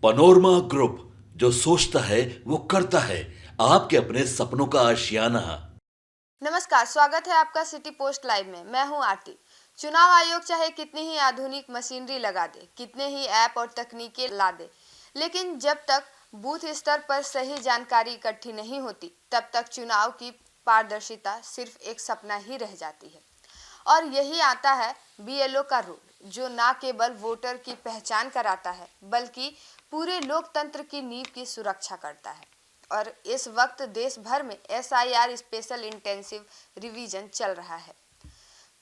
Panorama group, जो सोचता है वो करता है। आपके अपने सपनों का आशियाना। नमस्कार, स्वागत है आपका सिटी पोस्ट लाइव में। मैं हूं आरती। चुनाव आयोग चाहे कितनी ही आधुनिक मशीनरी लगा दे, कितने ही ऐप और तकनीकें ला दे, लेकिन जब तक बूथ स्तर पर सही जानकारी इकट्ठी नहीं होती, तब तक चुनाव की पारदर्शिता सिर्फ एक सपना ही रह जाती है। और यही आता है बीएलओ का रोल, जो न केवल वोटर की पहचान कराता है, बल्कि पूरे लोकतंत्र की नींव की सुरक्षा करता है। और इस वक्त देश भर में एसआईआर स्पेशल इंटेंसिव रिवीजन चल रहा है।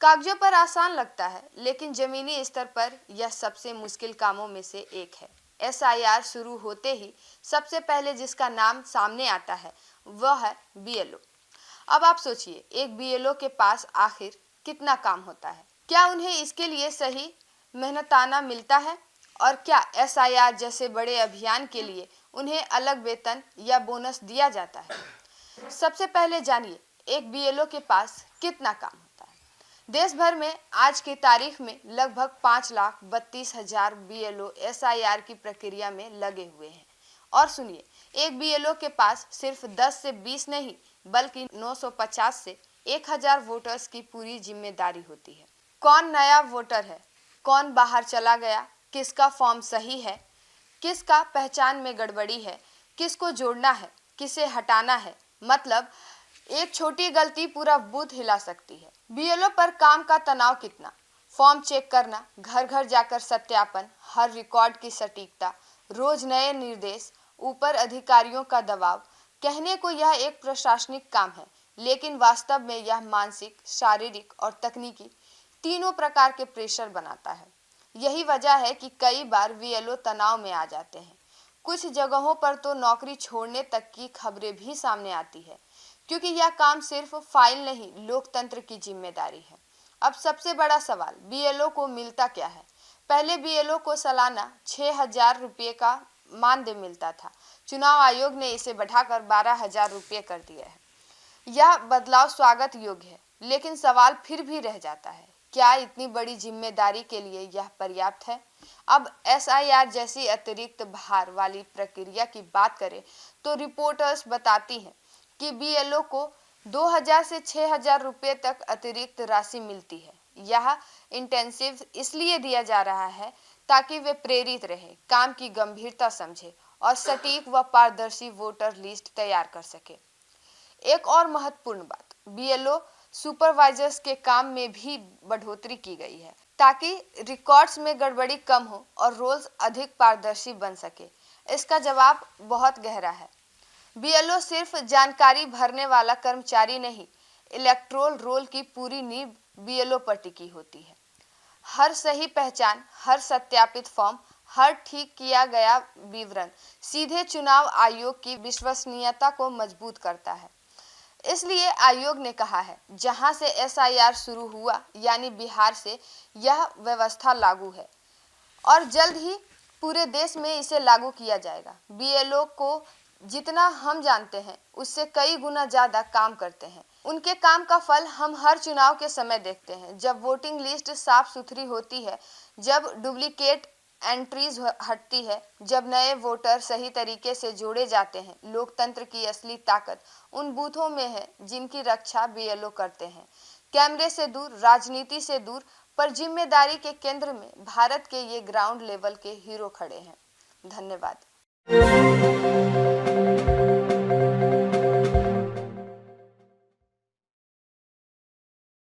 कागजों पर आसान लगता है, लेकिन जमीनी स्तर पर यह सबसे मुश्किल कामों में से एक है। एसआईआर शुरू होते ही सबसे पहले जिसका नाम सामने आता है वह है बीएलओ। अब आप सोचिए, एक बीएलओ के पास आखिर कितना काम होता है? क्या उन्हें इसके लिए सही मेहनताना मिलता है? और क्या एसआईआर जैसे बड़े अभियान के लिए उन्हें अलग वेतन या बोनस दिया जाता है? सबसे पहले जानिए, एक बीएलओ के पास कितना काम होता है। देश भर में आज की तारीख में लगभग 5,32,000 बीएलओ एसआईआर की प्रक्रिया में लगे हुए हैं। और सुनिए, एक बीएलओ के पास सिर्फ 10 से 20 नहीं, बल्कि 950 से 1,000 वोटर्स की पूरी जिम्मेदारी होती है। कौन नया वोटर है, कौन बाहर चला गया, किसका फॉर्म सही है, किसका पहचान में गड़बड़ी है, किसको जोड़ना है, किसे हटाना है, मतलब एक छोटी गलती पूरा बूथ हिला सकती है। बीएलओ पर काम का तनाव कितना? फॉर्म चेक करना, घर घर जाकर सत्यापन, हर रिकॉर्ड की सटीकता, रोज नए निर्देश, ऊपर अधिकारियों का दबाव। कहने को यह एक प्रशासनिक काम है, लेकिन वास्तव में यह मानसिक, शारीरिक और तकनीकी तीनों प्रकार के प्रेशर बनाता है। यही वजह है कि कई बार बीएलओ तनाव में आ जाते हैं। कुछ जगहों पर तो नौकरी छोड़ने तक की खबरें भी सामने आती है, क्योंकि यह काम सिर्फ फाइल नहीं, लोकतंत्र की जिम्मेदारी है। अब सबसे बड़ा सवाल, बीएलओ को मिलता क्या है? पहले बीएलओ को सालाना 6,000 रुपये का मानदेय मिलता था। चुनाव आयोग ने इसे बढ़ाकर 12,000 रुपये कर दिया है। यह बदलाव स्वागत योग्य है, लेकिन सवाल फिर भी रह जाता है, क्या इतनी बड़ी जिम्मेदारी के लिए यह पर्याप्त है? अब एसआईआर जैसी अतिरिक्त भार वाली प्रक्रिया की बात करें तो रिपोर्टर्स बताती हैं कि बीएलओ को 2,000 से 6,000 रुपये तक अतिरिक्त राशि मिलती है। यह इंटेंसिव इसलिए दिया जा रहा है ताकि वे प्रेरित रहे, काम की गंभीरता समझे और सटीक व पारदर्शी वोटर लिस्ट तैयार कर सके। एक और महत्वपूर्ण बात, बीएलओ सुपरवाइजर्स के काम में भी बढ़ोतरी की गई है, ताकि रिकॉर्ड्स में गड़बड़ी कम हो और रोल्स अधिक पारदर्शी बन सके। इसका जवाब बहुत गहरा है। बीएलओ सिर्फ जानकारी भरने वाला कर्मचारी नहीं, इलेक्टोरल रोल की पूरी नींव बीएलओ पर टिकी होती है। हर सही पहचान, हर सत्यापित फॉर्म, हर ठीक किया गया विवरण सीधे चुनाव आयोग की विश्वसनीयता को मजबूत करता है। इसलिए आयोग ने कहा है, जहां से एसआईआर शुरू हुआ, यानी बिहार से यह व्यवस्था लागू है और जल्द ही पूरे देश में इसे लागू किया जाएगा। बीएलओ को जितना हम जानते हैं, उससे कई गुना ज़्यादा काम करते हैं। उनके काम का फल हम हर चुनाव के समय देखते हैं। जब वोटिंग लिस्ट साफ सुथरी होती है, जब डुप्लीकेट एंट्रीज हटती है, जब नए वोटर सही तरीके से जोड़े जाते हैं। लोकतंत्र की असली ताकत उन बूथों में है जिनकी रक्षा बीएलओ करते हैं। कैमरे से दूर, राजनीति से दूर, पर जिम्मेदारी के केंद्र में भारत के ये ग्राउंड लेवल के हीरो खड़े हैं। धन्यवाद।